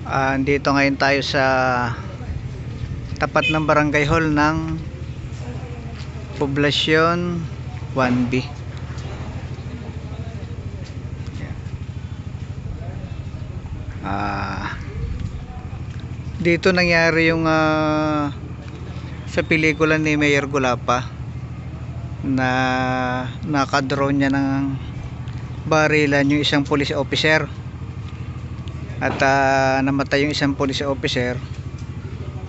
Andito ngayon tayo sa tapat ng barangay hall ng Poblasyon 1B. Dito nangyari yung sa pelikula ni Mayor Gulapa na nakadrone niya ng barilan yung isang police officer at namatay yung isang police officer.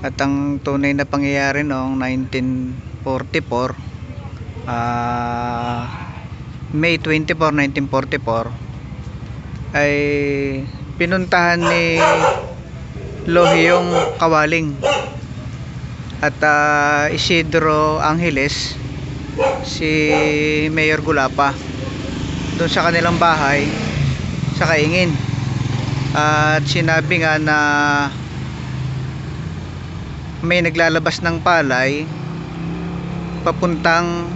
At ang tunay na pangyayari noong 1944, May 24, 1944 ay pinuntahan ni Lohiong Kawaling at Isidro Angeles si Mayor Gulapa doon sa kanilang bahay sa Kaingin. At sinabi nga na may naglalabas ng palay papuntang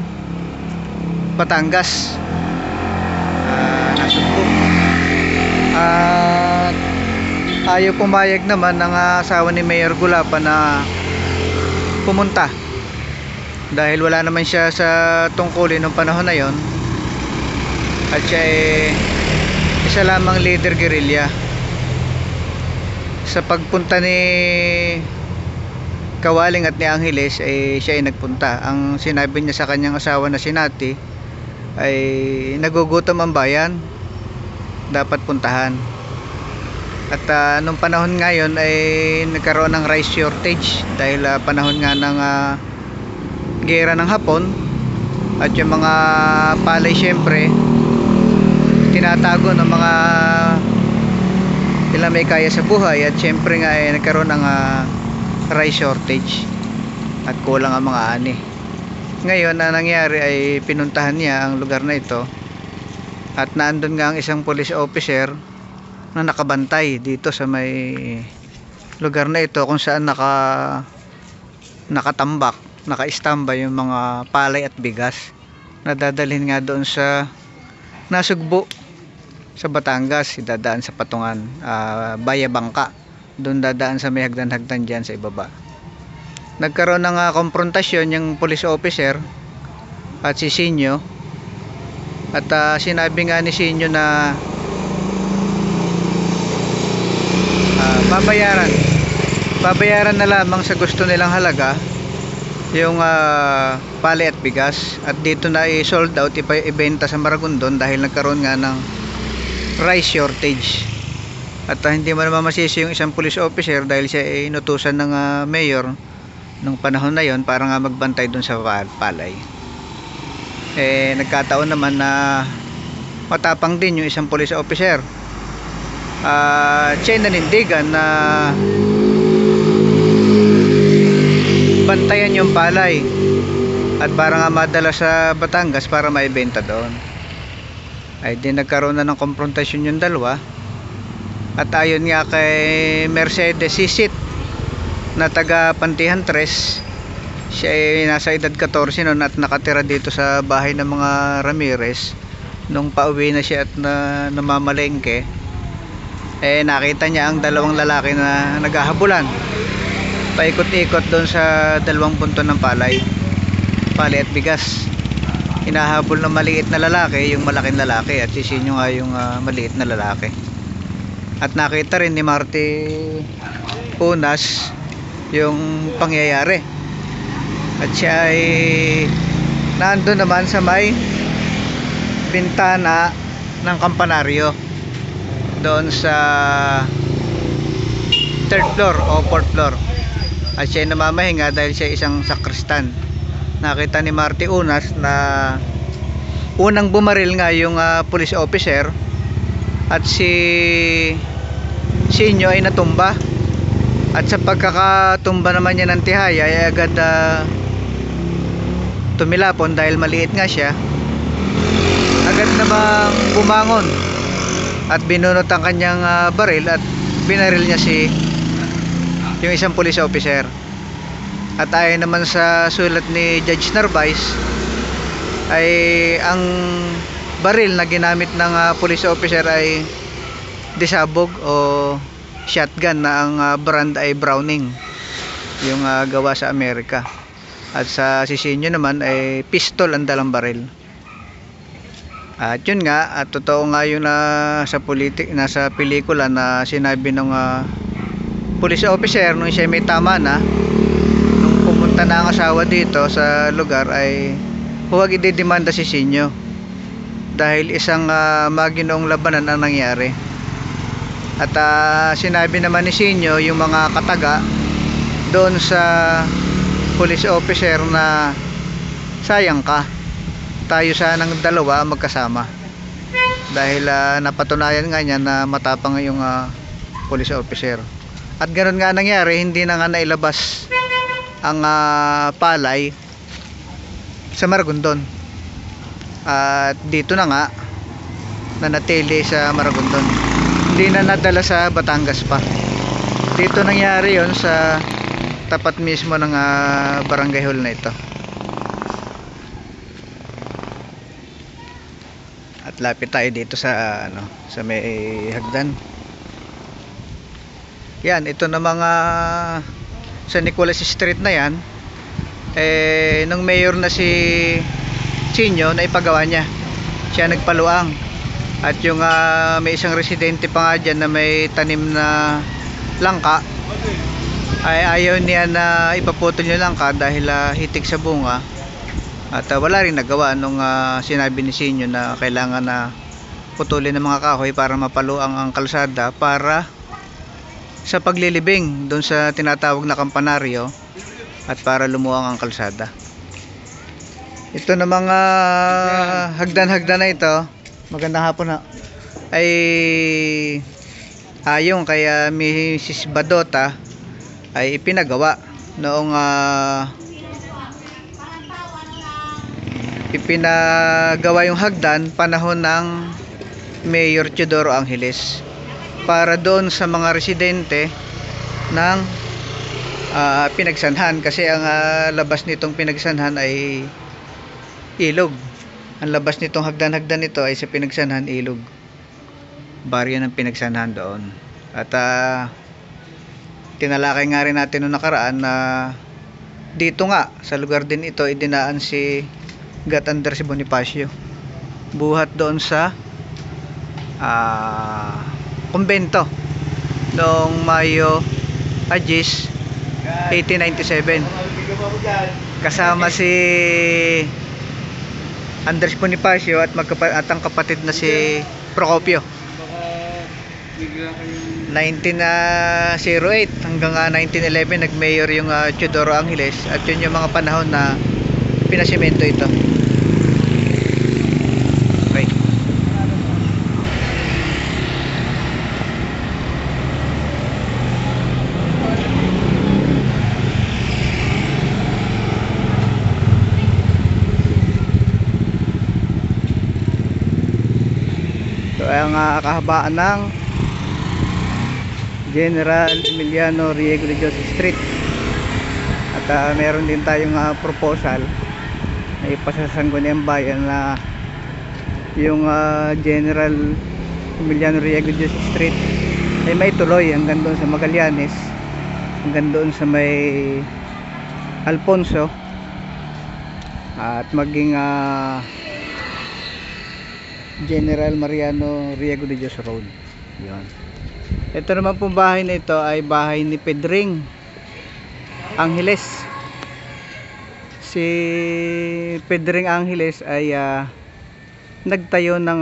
Batangas, nasugpo. At ayaw pumayag naman ng asawa ni Mayor Gulapa na pumunta dahil wala naman siya sa tungkulin ng panahon na yon, at siya isa lamang leader guerrilla. Sa pagpunta ni Kawaling at ni Angeles ay siya ay nagpunta. Ang sinabi niya sa kanyang asawa na si Nati ay nagugutom ang bayan, dapat puntahan. At nung panahon ngayon ay nagkaroon ng rice shortage dahil panahon nga ng gera ng Hapon, at yung mga palay syempre tinatago ng mga ilang may kaya sa buhay, at syempre nga ay nagkaroon ng rice shortage at kulang ang mga ani. Ngayon na nangyari ay pinuntahan niya ang lugar na ito, at naandun nga ang isang police officer na nakabantay dito sa may lugar na ito kung saan nakatambak, naka-standby yung mga palay at bigas na dadalhin nga doon sa Nasugbo sa Batangas, dadaan sa Patungan, Bayabangka, doon dadaan sa may hagdan-hagdan dyan sa ibaba. Nagkaroon ng konfrontasyon yung police officer at si Sinyo, at sinabi nga ni Sinyo na babayaran na lamang sa gusto nilang halaga yung palay at bigas, at dito na i-sold out, ibenta sa Maragondon dahil nagkaroon nga ng rice shortage. At hindi mo naman masisi yung isang police officer dahil siya ay inutusan ng mayor nung panahon na yon para nga magbantay dun sa palay. Nagkataon naman na matapang din yung isang police officer. Siya ay nanindigan na bantayan yung palay at para nga madala sa Batangas para maibenta doon. Ay di nagkaroon na ng konfrontasyon yung dalawa, at ayon nga kay Mercedes Sisit na taga Pantihan 3, siya ay nasa edad 14 noon at nakatira dito sa bahay ng mga Ramirez. Nung pauwi na siya at namamalengke, nakita niya ang dalawang lalaki na naghahabulan paikot-ikot doon sa dalawang punto ng palay at bigas. Hinahabol ng maliit na lalaki yung malaking lalaki, at si Sinyo nga yung maliit na lalaki. At nakita rin ni Marty Unas yung pangyayari, at siya ay nandun naman sa may bintana ng kampanaryo doon sa 3rd floor o 4th floor, at siya ay namamahinga dahil siya isang sakristan. Nakita ni Marty Unas na unang bumaril nga yung police officer, at si Sinyo ay natumba, at sa pagkakatumba naman niya ng tihaya ay agad tumilapon dahil maliit nga siya. Agad namang bumangon at binunot ang kanyang baril at binaril niya yung isang police officer. At ayon naman sa sulat ni Judge Narvaez ay ang baril na ginamit ng police officer ay disabog o shotgun na ang brand ay Browning, yung gawa sa Amerika. At sa Sisinyo naman ay pistol ang dalang baril. At yun nga, at totoo nga yung nasa pelikula na sinabi ng police officer nung siya may tama na, nung pumunta na ang asawa dito sa lugar, ay huwag ididemanda si Sinyo dahil isang maginoong labanan ang nangyari. At sinabi naman ni Sinyo yung mga kataga doon sa police officer na sayang ka, tayo sanang dalawa magkasama, dahil napatunayan nga niya na matapang yung police officer. At ganoon nga nangyari, hindi na nga nailabas ang palay sa Maragondon, at dito na nga nanatili sa Maragondon, hindi na nadala sa Batangas pa. Dito nangyari yon sa tapat mismo ng barangay hall na ito. At lapit tayo dito sa sa may hagdan. Yan, ito na mga sa Nicolas Street na yan, nung mayor na si Sinyo, na ipagawa niya, siya nagpaluang. At yung may isang residente pa nga dyan na may tanim na langka, ay ayaw niya na ipaputol yung langka dahil hitik sa bunga. At wala rin nagawa nung sinabi ni Sinyo na kailangan na putulin ng mga kahoy para mapaluang ang kalsada para sa paglilibing doon sa tinatawag na kampanaryo at para lumuwang ang kalsada. Ito na mga hagdan-hagdan na ito, magandang hapon na, ay ayon kay Mrs. Badota ay ipinagawa noong ipinagawa yung hagdan panahon ng Mayor Teodoro Angeles para doon sa mga residente ng Pinagsanhan, kasi ang labas nitong Pinagsanhan ay ilog. Ang labas nitong hagdan-hagdan nito ay sa Pinagsanhan, ilog, baryo ng Pinagsanhan doon. At tinalakay nga rin natin noong nakaraan na dito nga sa lugar din ito idinaan si Gatander si Bonifacio, buhat doon sa kumbento noong Mayo 1897, kasama si Andres Bonifacio at ang kapatid na si Procopio. 1908 hanggang 1911 nag-mayor yung Teodoro Angeles, at yun yung mga panahon na pinasimento ito. Okay. Ito ay ang kahabaan ng General Emiliano Riego de Dios Street. At meron din tayong proposal na ipasa sa Sangguniang Bayan na yung General Emiliano Riego de Dios Street ay may tuloy hanggang doon sa Magallanes, hanggang doon sa may Alfonso, at maging General Mariano Riego de Dios Road. Yun. Ito naman pong bahay na ito ay bahay ni Pedring Angeles. Si Pedring Angeles ay nagtayo ng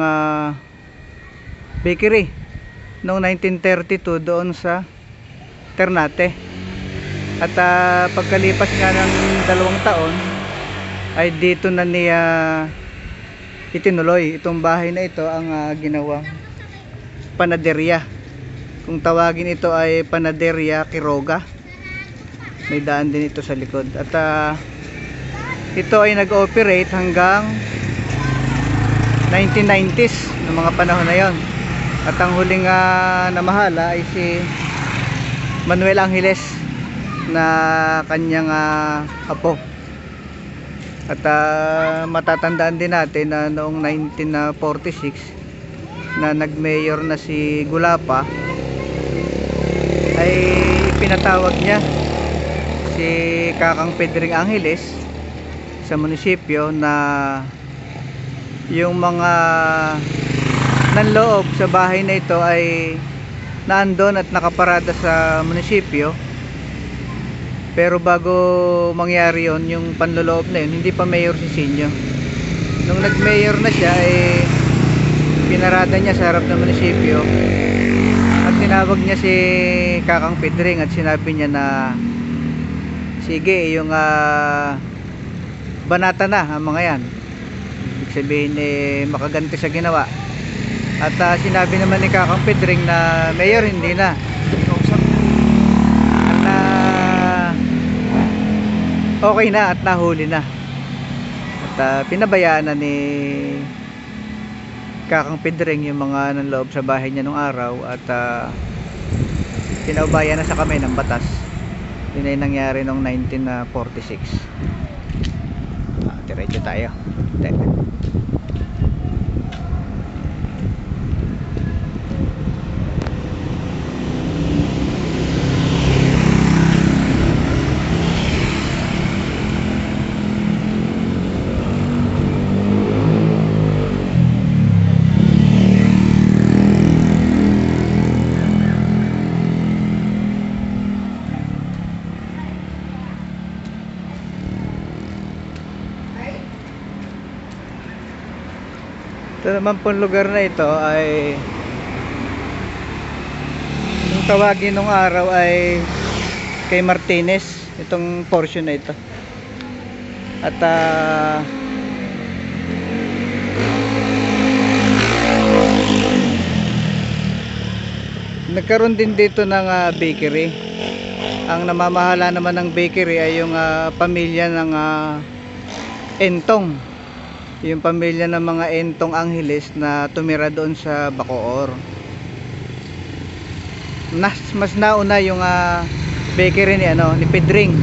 bakery noong 1932 doon sa Ternate. At pagkalipas nga ng 2 taon ay dito na niya itinuloy itong bahay na ito ang ginawang panaderya. Kung tawagin ito ay Panaderia Quiroga, may daan din ito sa likod. At ito ay nag-ooperate hanggang 1990s, ng mga panahon na yon. At ang huling namahala ay si Manuel Angeles na kanyang apo. At matatandaan din natin na noong 1946 na nag-mayor na si Gulapa, pinatawag niya si Kakang Pedring Angeles sa munisipyo na yung mga nanloob sa bahay na ito ay naandon at nakaparada sa munisipyo. Pero bago mangyari yon, yung panloloob na yun, hindi pa mayor si Sinyo. Nung nag-mayor na siya, pinarada niya sa harap ng munisipyo at tinawag niya si Kakang Pedring at sinabi niya na sige, yung banata na ang mga yan. Ibig sabihin makaganti sa ginawa. At sinabi naman ni Kakang Pedring na mayor, hindi na. At okay na at nahuli na. At pinabayaan na ni Kakang Pedring yung mga nanloob sa bahay niya nung araw at pinaubayan na sa kamay ng batas. Yun ay nangyari noong 1946. Diretso tayo. Ito naman pong lugar na ito ay yung tawagin nung araw ay kay Martinez, itong portion na ito. At nagkaroon din dito ng bakery. Ang namamahala naman ng bakery ay yung pamilya ng Entong, yung pamilya ng mga Entong Angeles na tumira doon sa Bacoor. Mas nauna yung bakery ni Pedring.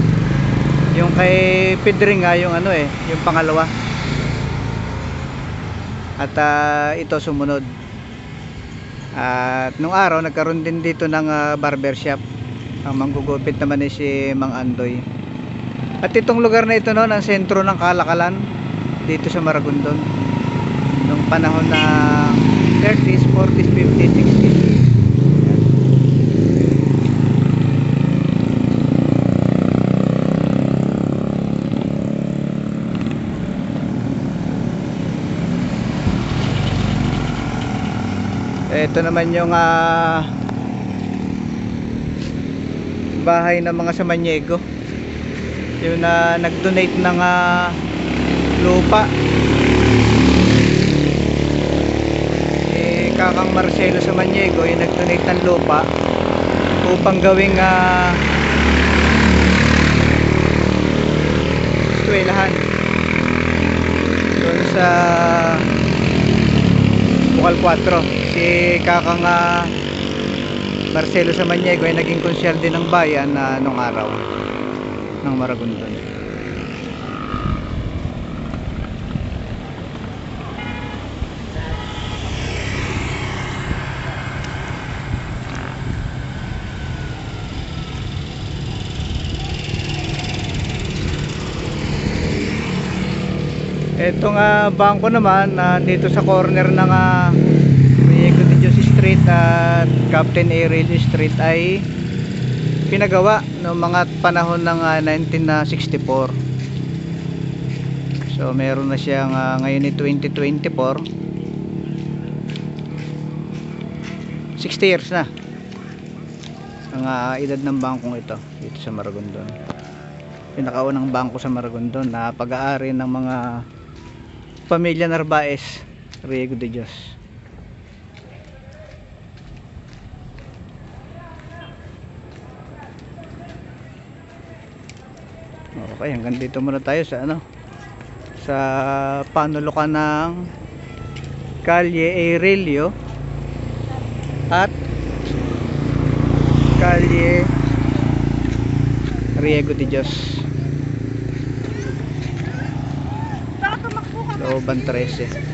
Yung kay Pedring yung yung pangalawa. At ito sumunod. At nung araw nagkaroon din dito ng barbershop. Ang manggugupit naman si Mang Andoy. At itong lugar na ito ang sentro ng kalakalan dito sa Maragondon nung panahon na 30s, 40s, 50s, 60s. Ito naman yung bahay ng mga Samaniego, yung nag-donate ng lupa. Kakang Marcelo Samaniego yung nag-donate ng lupa upang gawing eskwelahan doon sa Bukal 4. Si Kakang Marcelo Samaniego ay naging konsyal din ng bayan nung araw ng Maragondon. Itong bangko naman dito sa corner ng Riego de Dios Street at Captain Aurelio Street ay pinagawa noong mga panahon ng 1964. So meron na siyang ngayon ni 2024, 60 years na ang edad ng bangkong ito dito sa Maragondon. Pinakaunang bangko sa Maragondon na pag-aari ng mga pamilya Narvaez, Riego de Dios. Okay, hanggang dito muna tayo sa sa panulukan ng Kalye Aurelio at Kalye Riego de Dios, Looban 13.